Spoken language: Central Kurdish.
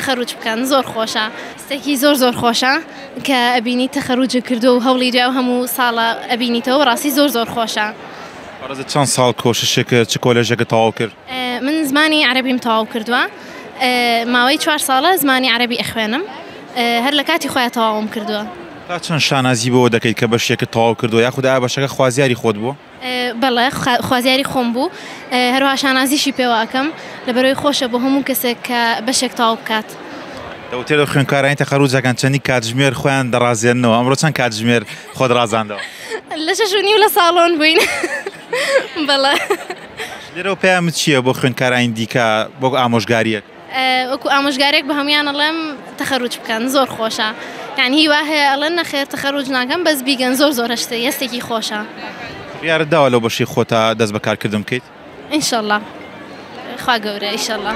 تەخەروج بکەن زۆر خۆشە شتێکی زۆر خۆشە کە ئەبینی تەخەروج کردو و هەوڵی دوێ و هەموو ساڵە ئەبینیتەوە ڕاستی زۆر خۆشە. ڕازت چەند ساڵ کۆششێک کرد چ کۆلێژێکە تەواو کرد؟ من زمانی عەرەبیم تەواو کردووە ماوەی 4 ساڵە زمانی عەرەبی ئەخوێنم هەر لە کاتی خۆیان تەواوم کردووە. تا چەند شانازی بەوە دەکەیت کە بەشێکە تەواو کردووە یاخود ئایا بەشەکە خوازیاری خۆت بووە؟ بەڵێ خوازیاری خۆم بوو هەروەها شانازیشی پێوە ئەکەم لەبەرەوەی خۆشە بۆ هەموو کەسێک کە بەشێک تەواو بکات. دەوتێت خوێندکارانی تەخەروجەکان چەندی کاتژمێر خۆیان دەڕازێننەوە ئەمڕۆ چەند کاتژمێر خۆت ڕازاندەوە؟ لە 6:30 لە ساڵۆن بووین. بەڵێ لێرەوە پێیان چییە بۆ خوێندکارانی دیکە بۆ ئامۆژگاریەک؟ وەکو ئامۆژگارێک بە هەمویان ئەڵێم تەخەروج بکەن زۆر خۆشە یعنی هیوا هەیە ئەڵێن نەخێر تەخەروج ناکەم بەس بیگەن زۆر هەستێکی خۆشە. یارت داوە لەو بەشی خۆتە دەست بەکارکردن بکەیت؟ ئینشەڵڵا خوا گەورە ئینشەڵڵا.